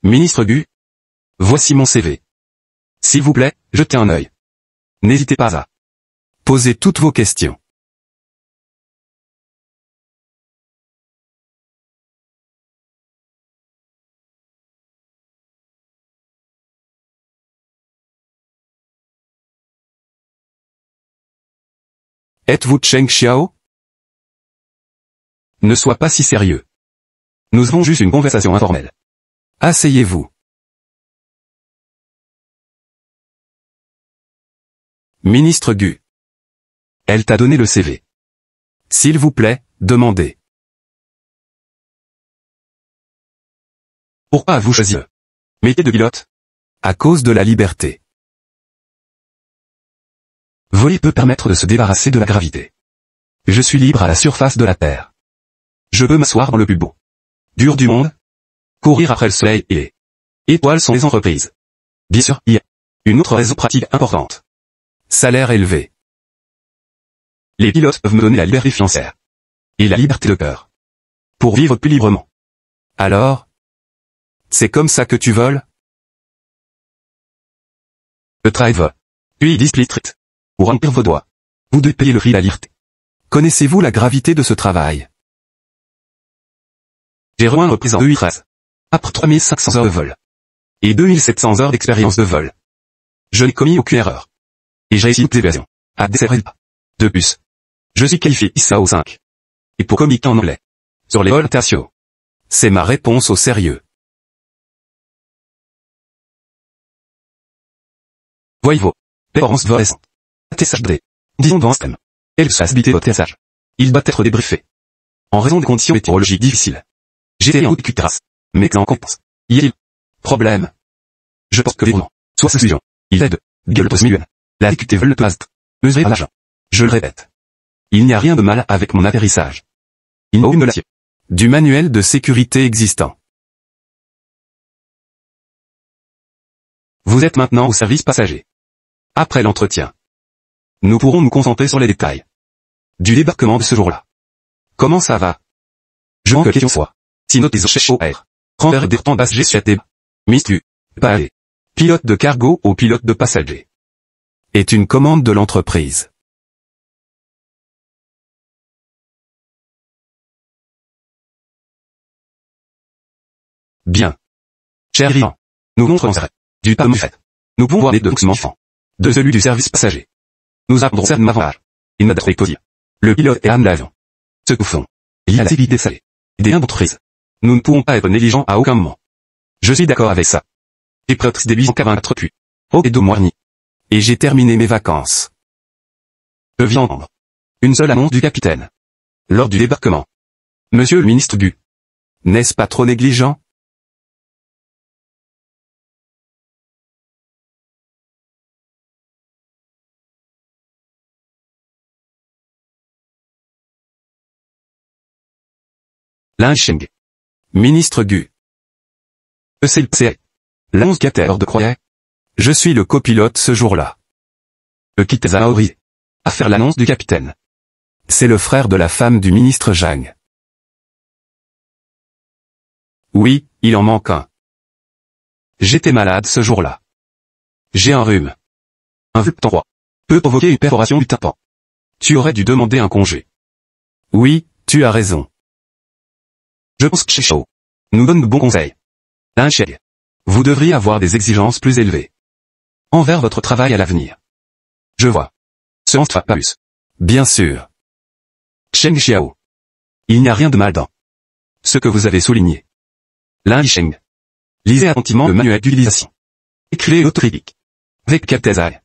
Ministre Gu. Voici mon CV. S'il vous plaît, jetez un œil. N'hésitez pas à poser toutes vos questions. Êtes-vous Cheng Xiao? Ne sois pas si sérieux. Nous avons juste une conversation informelle. Asseyez-vous. Ministre Gu. Elle t'a donné le CV. S'il vous plaît, demandez. Pourquoi avez-vous choisi le métier de pilote? À cause de la liberté. Voler peut permettre de se débarrasser de la gravité. Je suis libre à la surface de la Terre. Je peux m'asseoir dans le plus beau dur du monde. Courir après le soleil et les étoiles sont les entreprises. Bien sûr, il y a une autre raison pratique importante. Salaire élevé. Les pilotes peuvent me donner la liberté financière et la liberté de cœur pour vivre plus librement. Alors, c'est comme ça que tu voles? Le travail va. Puis district. Pour remplir vos doigts. Vous devez payer le prix de la liberté. Connaissez-vous la gravité de ce travail? J'ai rejoint l'entreprise en 2013. Après 3500 heures de vol. Et 2700 heures d'expérience de vol. Je n'ai commis aucune erreur. Et j'ai réussi toutes les évasions. À des résultats. De plus. Je suis qualifié ISAO 5. Et pour communiquer en anglais. Sur les vols internationaux. C'est ma réponse au sérieux. Voyez vos performances récentes. Atterrissage D. Disons devant un système. Quelle stabilité votre atterrissage? Il doit être débriefé. En raison des conditions météorologiques difficiles. J'étais en haute terrasse. Mais qu'en compétence. Y a-t-il problème? Je pense que l'événement, soit sa solution. Il est de gueule post-million. La difficulté veut le plast. Mesurer à l'agent. Je le répète. Il n'y a rien de mal avec mon atterrissage. Il n'y a aucune de l'acier. Du manuel de sécurité existant. Vous êtes maintenant au service passager. Après l'entretien. Nous pourrons nous concentrer sur les détails. Du débarquement de ce jour-là. Comment ça va? Je veux que la question soit. Si notre cherche au air. Renvers des temps basse G7 Mistu. Pas aller. Pilote de cargo au pilote de passager. Est une commande de l'entreprise. Bien. Cher client. Nous montrons du pas fait. Nous pouvons voir les documents enfants. De celui du service passager. Nous apprendrons certains avantages. Il m'a d'être possible. Le pilote et Anne l'avion. Ce que nous faisons. Il y a la sécurité salée. Des liens d'entreprise. Nous ne pouvons pas être négligents à aucun moment. Je suis d'accord avec ça. J'ai pris des 884 puis. Oh et 2 mois et demi. Et j'ai terminé mes vacances. Je viens d'entendre une seule annonce du capitaine. Lors du débarquement. Monsieur le ministre Gu. N'est-ce pas trop négligent? Lincheng. Ministre Gu. C'est l'annonce capitaine de croyait. Je suis le copilote ce jour-là. Le quitte à Auri. À faire l'annonce du capitaine. C'est le frère de la femme du ministre Zhang. Oui, il en manque un. J'étais malade ce jour-là. J'ai un rhume. Un vulcan 3 peut provoquer une perforation du tympan. Tu aurais dû demander un congé. Oui, tu as raison. Je pense que chez Shao nous donne de bons conseils. Lincheng. Vous devriez avoir des exigences plus élevées. Envers votre travail à l'avenir. Je vois. Ce n'est pas plus. Bien sûr. Cheng Xiao. Il n'y a rien de mal dans ce que vous avez souligné. Lincheng. Lisez attentivement le manuel d'utilisation. Écrivez l'autocritique. Avec Captain.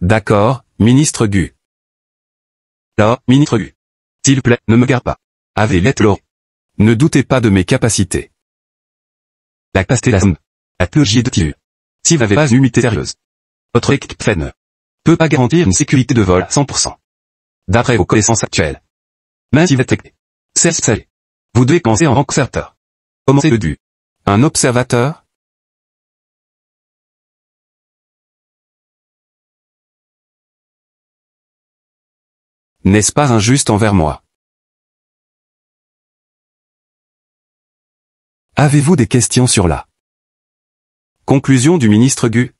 D'accord, ministre Gu. Là, ministre Gu. S'il vous plaît, ne me garde pas. Avez l'être l'or. Ne doutez pas de mes capacités. La capacité de la zone. La théologie de tir. Si vous n'avez pas une unité sérieuse. Votre équipe ne peut pas garantir une sécurité de vol à 100%. D'après vos connaissances actuelles. Même si vous êtes technique. C'est vous devez commencer en tant qu'observateur. Commencez le du. Un observateur? N'est-ce pas injuste envers moi? Avez-vous des questions sur la Conclusion du ministre Gu.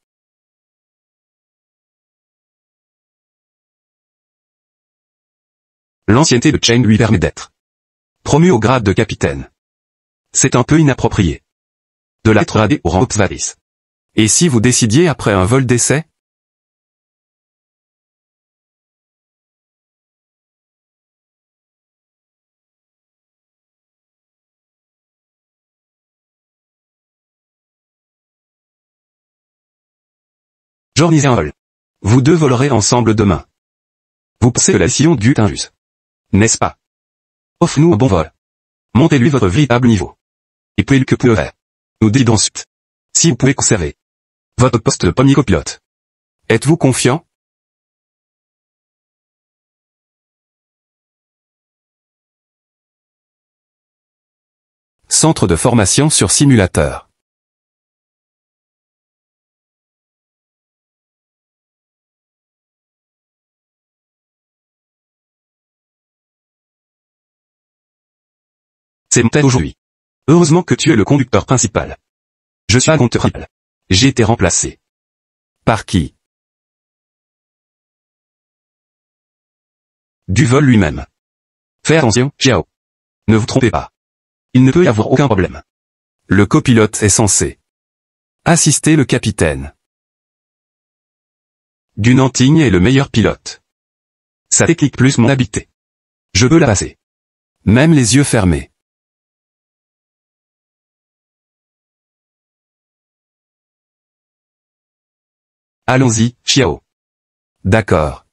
L'ancienneté de Cheng lui permet d'être promu au grade de capitaine. C'est un peu inapproprié de l'être gradé au rang Obsvaris. Et si vous décidiez après un vol d'essai? J'organisez un vol. Vous deux volerez ensemble demain. Vous pensez que la décision de Gu est injuste, n'est-ce pas? Offre-nous un bon vol. Montez-lui votre véritable niveau. Et puis que peut faire. Nous décidons ensuite. Si vous pouvez conserver votre poste de premier copilote. Êtes-vous confiant? Centre de formation sur simulateur. C'est mon tête aujourd'hui. Heureusement que tu es le conducteur principal. Je suis un conducteur principal. J'ai été remplacé. Par qui? Du vol lui-même. Fais attention, Xiao. Ne vous trompez pas. Il ne peut y avoir aucun problème. Le copilote est censé assister le capitaine. Du Nanting est le meilleur pilote. Sa technique plus mon habileté. Je peux la passer. Même les yeux fermés. Allons-y, Xiao. D'accord.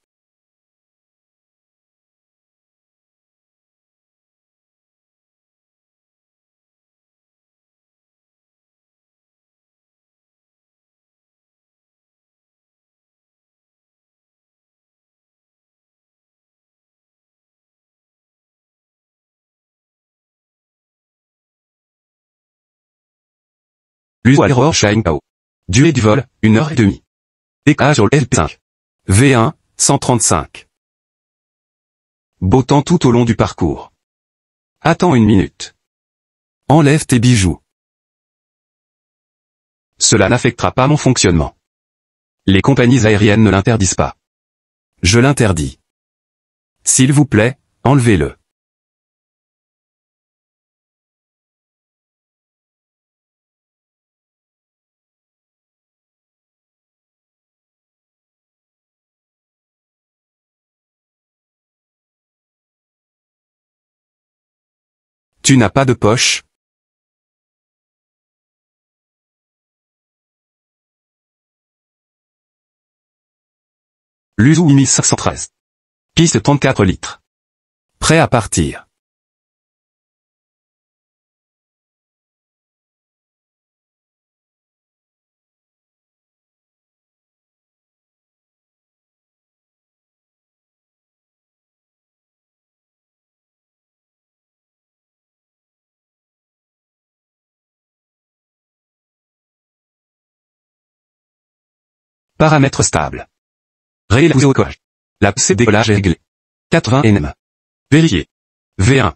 L'uso à l'erreur Shine Pao. Durée du vol, 1h30. Décalage sur le LP5. V1, 135. Beau temps tout au long du parcours. Attends une minute. Enlève tes bijoux. Cela n'affectera pas mon fonctionnement. Les compagnies aériennes ne l'interdisent pas. Je l'interdis. S'il vous plaît, enlevez-le. Tu n'as pas de poche? L'Uzu 1513. Piste 34 litres. Prêt à partir. Paramètres stables. Réalisé au coche. La poussée de décollage est réglée. 80 nm. Vérifier. V1.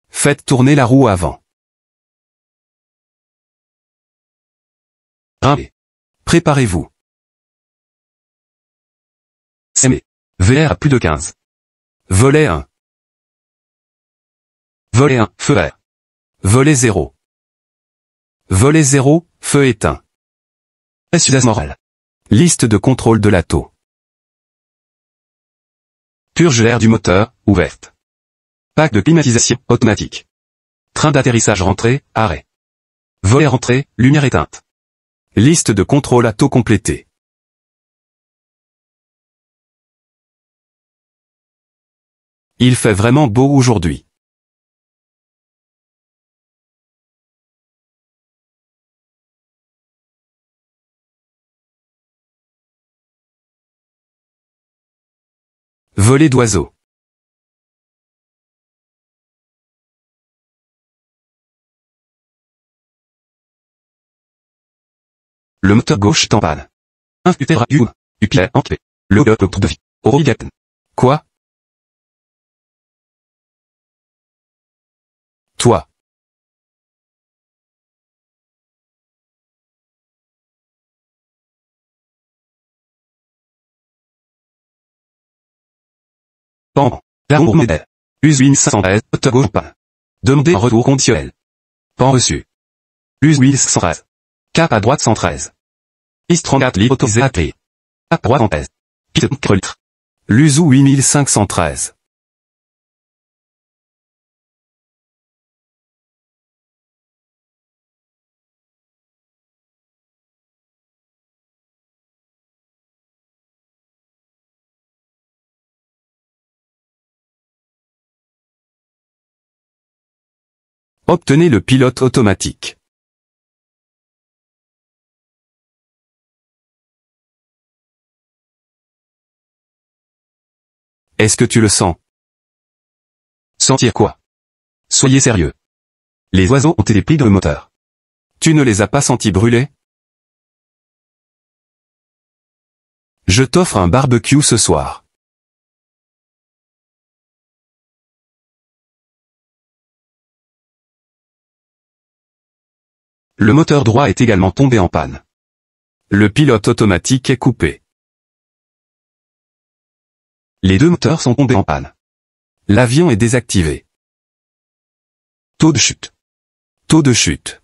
Faites tourner la roue avant. Rimbé. Préparez-vous. CME. VR à plus de 15. Volet 1. Volet 1, feu vert. Volet 0. Volet 0, feu éteint. Sudaz moral. Liste de contrôle de l'ATO. Purge l'air du moteur, ouverte. Pack de climatisation, automatique. Train d'atterrissage rentré, arrêt. Volet rentré, lumière éteinte. Liste de contrôle ATO complétée. Il fait vraiment beau aujourd'hui. Volet d'oiseau. Le moteur gauche est en panne. Infutera U. Upier entré. Le autour de vie. Origaten. Quoi? Toi. Pan. La roue modèle. Uswin 513, moteur gauche en panne. Demandez un retour conditionnel. Pan reçu. Uswin 113. Cap à droite 113. Is 34 litres autorisé à clé. À droite en pèse. Piste 4 litres. L'USU 8513. Obtenez le pilote automatique. Est-ce que tu le sens? Sentir quoi? Soyez sérieux. Les oiseaux ont été pris dans le moteur. Tu ne les as pas sentis brûler? Je t'offre un barbecue ce soir. Le moteur droit est également tombé en panne. Le pilote automatique est coupé. Les deux moteurs sont tombés en panne. L'avion est désactivé. Taux de chute. Taux de chute.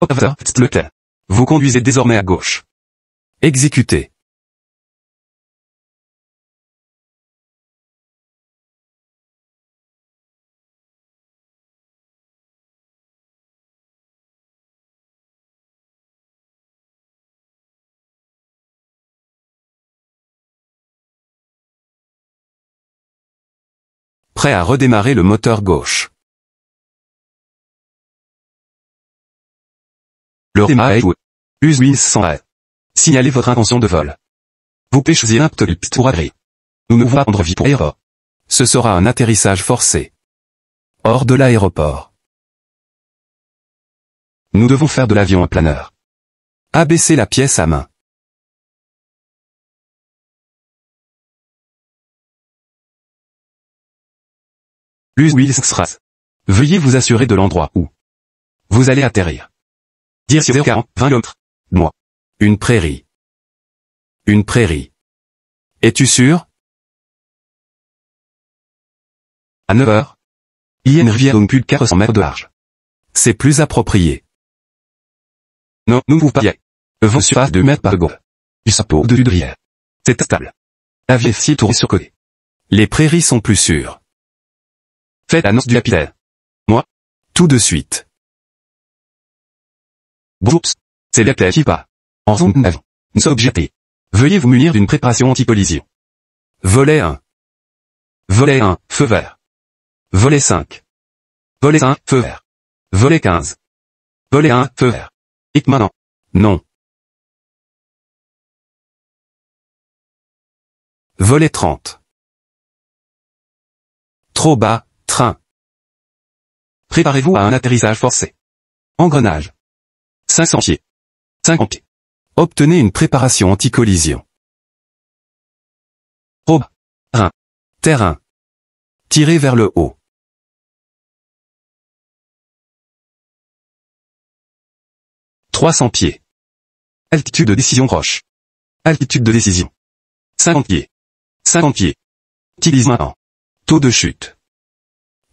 Observateur, lequel. Vous conduisez désormais à gauche. Exécuter. Prêt à redémarrer le moteur gauche. Le démarrage est joué. Uswin 100. Signalez votre intention de vol. Vous pouvez choisir un piste pour agréer. Nous ne pouvons pas prendre vie pour l'aéroport. Ce sera un atterrissage forcé. Hors de l'aéroport. Nous devons faire de l'avion un planeur. Abaissez la pièce à main. Uswin 100. Veuillez vous assurer de l'endroit où vous allez atterrir. Dire sur 040, 20 km. Moi. Une prairie. Une prairie. Es-tu sûr? À 9 heures. Il y a une rivière d'une plus de 400 mètres de large. C'est plus approprié. Non, nous ne pouvons pas y aller. Vent surface 2 mètres par seconde. Du sapot au-dessus de rivière. C'est stable. La vieille ciel tourne sur côté. Les prairies sont plus sûres. Faites l'annonce du capitaine. Moi. Tout de suite. Bonjour, c'est le qui part. En zone d'avion. Nous sommes obligés. Veuillez vous munir d'une préparation anti-collision. Volet 1. Volet 1, feu vert. Volet 5. Volet 1, feu vert. Volet 15. Volet 1, feu vert. Et maintenant. Non. Volet 30. Trop bas, train. Préparez-vous à un atterrissage forcé. Engrenage. 500 pieds. 50 pieds. Obtenez une préparation anti-collision. Probe. Terrain. Tirez vers le haut. « 300 pieds. Altitude de décision proche. Altitude de décision. 50 pieds. 50 pieds. Utilise maintenant. Taux de chute.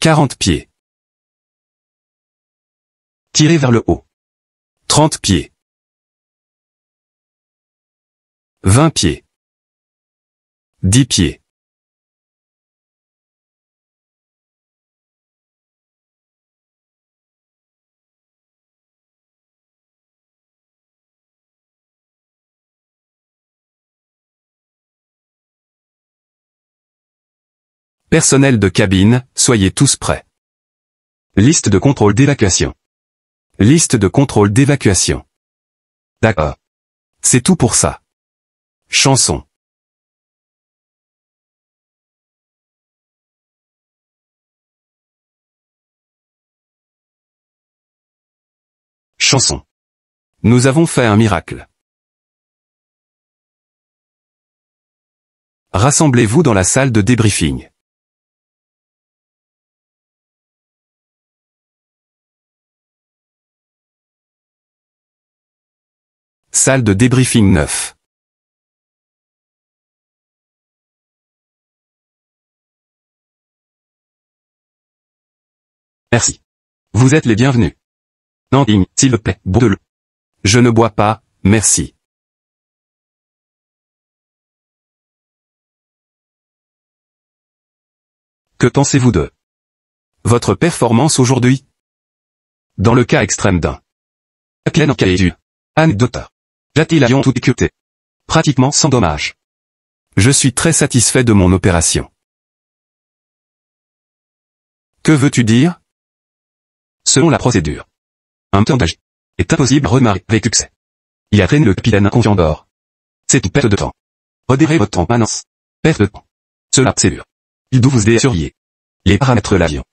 40 pieds. Tirez vers le haut. 30 pieds. 20 pieds. 10 pieds. Personnel de cabine, soyez tous prêts. Liste de contrôle d'évacuation. Liste de contrôle d'évacuation. D'accord. C'est tout pour ça. Chanson. Chanson. Nous avons fait un miracle. Rassemblez-vous dans la salle de débriefing. Salle de débriefing 9. Merci. Vous êtes les bienvenus. Nantine, s'il vous plaît, bois de l'eau. Je ne bois pas, merci. Que pensez-vous de votre performance aujourd'hui? Dans le cas extrême d'un athlète en caïdu, anecdote. J'atteignons tout écuté. Pratiquement sans dommage. Je suis très satisfait de mon opération. Que veux-tu dire? Selon la procédure, un tendage est impossible à redémarrer avec succès. Il entraîne le capitaine inconscient d'or. C'est une perte de temps. Modérez votre temps permanence. Perte de temps. Cela c'est dur. Il doit vous aider à surveiller les paramètres de l'avion.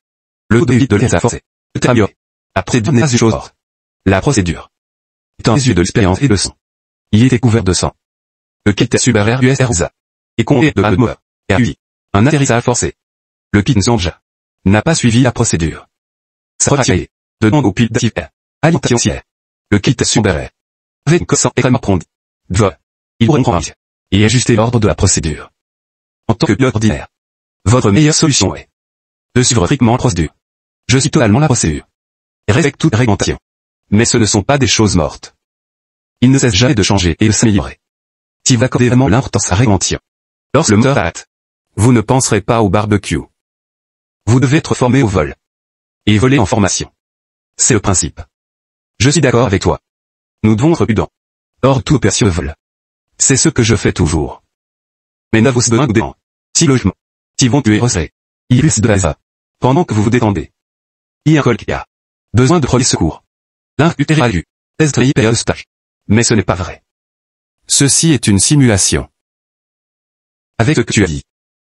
Le taux d'évite de l'air à forcer. Peut améliorer. Après deux du jour. La procédure est un résultat de l'expérience et de sang. Il était couvert de sang. Le capitaine Subair US Rosa est conduit de moteur et a eu un atterrissage forcé. Le pilote Zanja n'a pas suivi la procédure. Sa relation demande au pilote d'activer alimentation ciel. Le capitaine Subair avait une cossant extrêmement prompte. Il doit comprendre et ajuster l'ordre de la procédure. En tant que pilote ordinaire, votre meilleure solution est de suivre strictement la procédure. Je suis totalement la procédure et respecte toute réglementation. Mais ce ne sont pas des choses mortes. Il ne cesse jamais de changer et de s'améliorer. Si vous accordez vraiment l'importance à la réglementation, lorsque le moteur arrête, vous ne penserez pas au barbecue. Vous devez être formé au vol. Et voler en formation. C'est le principe. Je suis d'accord avec toi. Nous devons être prudents. Hors tout opération de vol. C'est ce que je fais toujours. Mais ne vous besoin de si logiquement, si vont tuer resserrer. Il plus de la pendant que vous vous détendez. Il y a un col qui a besoin de premiers secours. L'incuter a lu. Test période stage. Mais ce n'est pas vrai. Ceci est une simulation. Avec ce que tu as dit.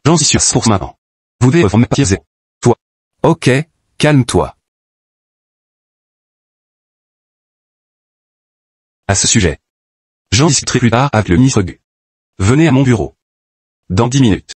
J'en suis sûr pour maintenant. Vous devez reformer partir zéro. Toi. Ok, calme-toi. À ce sujet. J'en discuterai plus tard avec le ministre Gu. Venez à mon bureau. Dans 10 minutes.